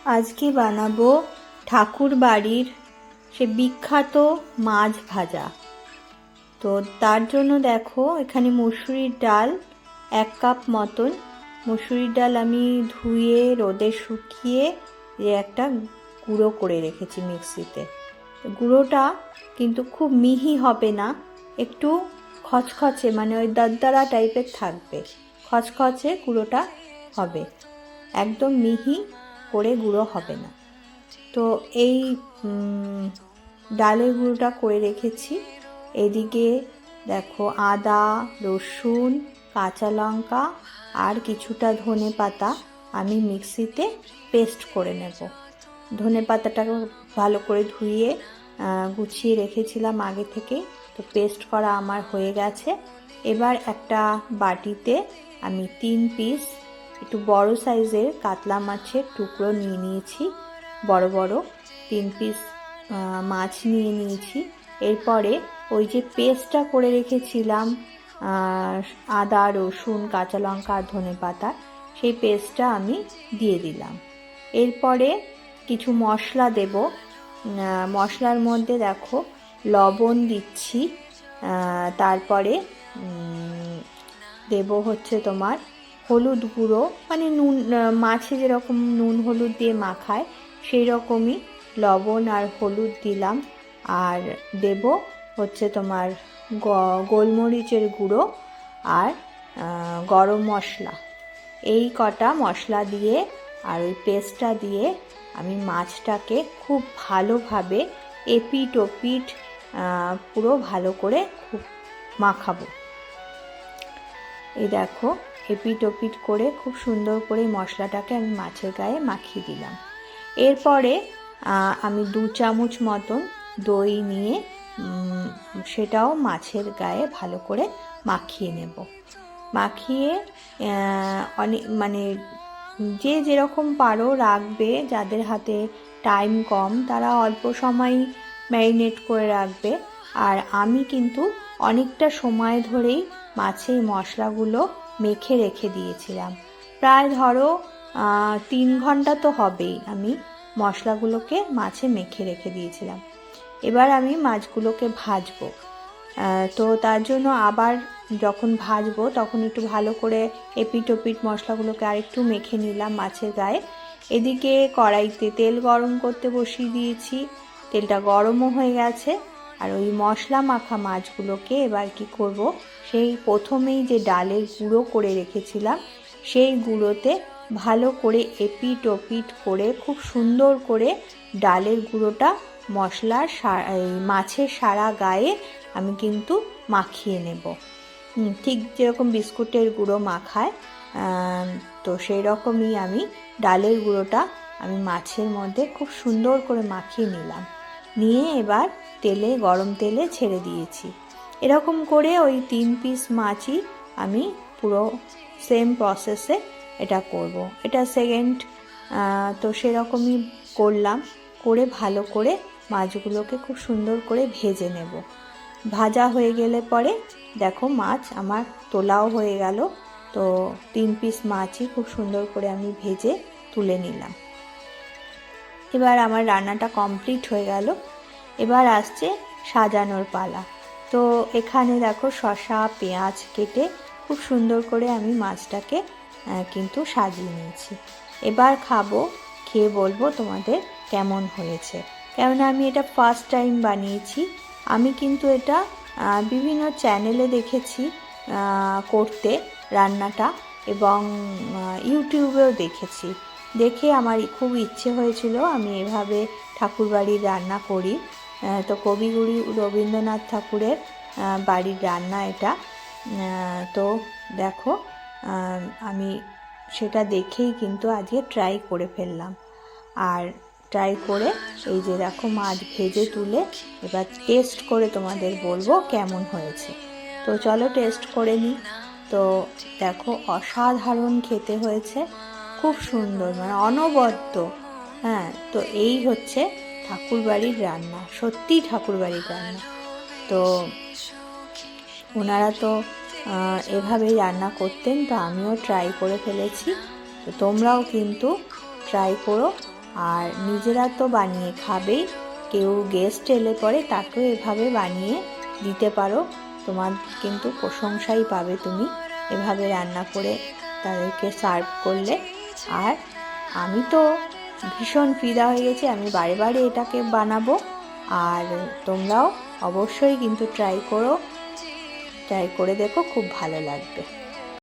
আজকে বানাবো ঠাকুর বাড়ির সে বিখ্যাত মাছ ভাজা। তো তার জন্য দেখো এখানে মসুরির ডাল 1 কাপ মতন। মসুরির ডাল আমি ধুয়ে রোদে শুকিয়ে একটা গুঁড়ো করে রেখেছি মিক্সিতে। গুঁড়োটা কিন্তু খুব মিহি হবে না, একটু খচখচে, মানে ওই দরদরা টাইপের থাকবে, খচখচে গুঁড়োটা হবে, একদম মিহি করে গুঁড়ো হবে না। তো এই ডালের গুঁড়োটা করে রেখেছি। এদিকে দেখো আদা, রসুন, কাঁচা লঙ্কা আর কিছুটা ধনে পাতা আমি মিক্সিতে পেস্ট করে নেব। ধনে পাতাটাকে ভালো করে ধুয়ে গুছিয়ে রেখেছিলাম আগে থেকে, তো পেস্ট করা আমার হয়ে গেছে। এবার একটা বাটিতে আমি 3 পিস একটু বড় সাইজের কাতলা মাছের টুকরো নিয়ে নিয়েছি, বড় বড় 3 পিস মাছ নিয়ে নিয়েছি। এরপরে ওই যে পেস্টটা করে রেখেছিলাম আদা, রসুন, কাঁচা লঙ্কা আর ধনে পাতা, সেই পেস্টটা আমি দিয়ে দিলাম। এরপরে কিছু মশলা দেব। মশলার মধ্যে দেখো লবণ দিচ্ছি, তারপরে দেব হচ্ছে তোমার হলুদ গুঁড়ো, মানে নুন, মাছে যেরকম নুন হলুদ দিয়ে মাখায় সেই রকমই লবণ আর হলুদ দিলাম। আর দেব হচ্ছে তোমার গোলমরিচের গুঁড়ো আর গরম মশলা। এই কটা মশলা দিয়ে আর ওই পেস্টটা দিয়ে আমি মাছটাকে খুব ভালোভাবে এপিট ওপিট পুরো ভালো করে খুব মাখাবো। এই দেখো এপিট ওপিট করে খুব সুন্দর করে মশলাটাকে আমি মাছের গায়ে মাখিয়ে দিলাম। এরপরে আমি 2 চামচ মতন দই নিয়ে সেটাও মাছের গায়ে ভালো করে মাখিয়ে নেব। মাখিয়ে অনেক, মানে যে যেরকম পারো রাখবে, যাদের হাতে টাইম কম তারা অল্প সময় ম্যারিনেট করে রাখবে। আর আমি কিন্তু অনেকটা সময় ধরেই মাছে মশলাগুলো মেখে রেখে দিয়েছিলাম, প্রায় ধরো 3 ঘন্টা তো হবেই আমি মশলাগুলোকে মাছে মেখে রেখে দিয়েছিলাম। এবার আমি মাছগুলোকে ভাজবো। তো তার জন্য আবার যখন ভাজবো তখন একটু ভালো করে এপিট ওপিট মশলাগুলোকে আরেকটু মেখে নিলাম মাছের গায়ে। এদিকে কড়াইতে তেল গরম করতে বসিয়ে দিয়েছি, তেলটা গরমও হয়ে গেছে। আর ওই মশলা মাখা মাছগুলোকে এবার কি করব, সেই প্রথমেই যে ডালের গুঁড়ো করে রেখেছিলাম সেই গুঁড়োতে ভালো করে এপিট ওপিট করে খুব সুন্দর করে ডালের গুঁড়োটা মশলার মাছের সারা গায়ে আমি কিন্তু মাখিয়ে নেব, ঠিক যেরকম বিস্কুটের গুঁড়ো মাখায়, তো সেই রকমই আমি ডালের গুঁড়োটা আমি মাছের মধ্যে খুব সুন্দর করে মাখিয়ে নিলাম। নিয়ে এবার তেলে, গরম তেলে ছেড়ে দিয়েছি। এরকম করে ওই 3 পিস মাছই আমি পুরো সেম প্রসেসে এটা করব। এটা সেকেন্ড, তো সেরকমই করলাম। করে ভালো করে মাছগুলোকে খুব সুন্দর করে ভেজে নেব। ভাজা হয়ে গেলে পরে দেখো মাছ আমার তোলাও হয়ে গেল। তো 3 পিস মাছই খুব সুন্দর করে আমি ভেজে তুলে নিলাম। এবার আমার রান্নাটা কমপ্লিট হয়ে গেল। এবার আসছে সাজানোর পালা। তো এখানে দেখো শসা, পেঁয়াজ কেটে খুব সুন্দর করে আমি মাছটাকে কিন্তু সাজিয়ে নিয়েছি। এবার খাবো, খেয়ে বলবো তোমাদের কেমন হয়েছে। কেননা আমি এটা ফার্স্ট টাইম বানিয়েছি। আমি কিন্তু এটা বিভিন্ন চ্যানেলে দেখেছি করতে রান্নাটা, এবং ইউটিউবেও দেখেছি। দেখে আমার খুব ইচ্ছে হয়েছিল আমি এভাবে ঠাকুরবাড়ির রান্না করি। তো কবিগুরু রবীন্দ্রনাথ ঠাকুরের বাড়ির রান্না এটা। তো দেখো আমি সেটা দেখেই কিন্তু আজকে ট্রাই করে ফেললাম। আর ট্রাই করে এই যে দেখো মাছ ভেজে তুলে এবার টেস্ট করে তোমাদের বলবো কেমন হয়েছে। তো চলো টেস্ট করে নিই। তো দেখো অসাধারণ খেতে হয়েছে, খুব সুন্দর, মানে অনবদ্য। হ্যাঁ, তো এই হচ্ছে ঠাকুরবাড়ির রান্না, সত্যিই ঠাকুরবাড়ির রান্না। তো ওনারা তো এভাবেই রান্না করতেন, তো আমিও ট্রাই করে ফেলেছি। তো তোমরাও কিন্তু ট্রাই করো, আর নিজেরা তো বানিয়ে খাবেই, কেউ গেস্ট এলে পরে তাকেও এভাবে বানিয়ে দিতে পারো, তোমার কিন্তু প্রশংসাই পাবে তুমি এভাবে রান্না করে তাদেরকে সার্ভ করলে। আর আমি তো ভীষণ ফিদা হয়ে গেছি, আমি বারে বারে এটাকে বানাবো। আর তোমরাও অবশ্যই কিন্তু ট্রাই করে দেখো, খুব ভালো লাগবে।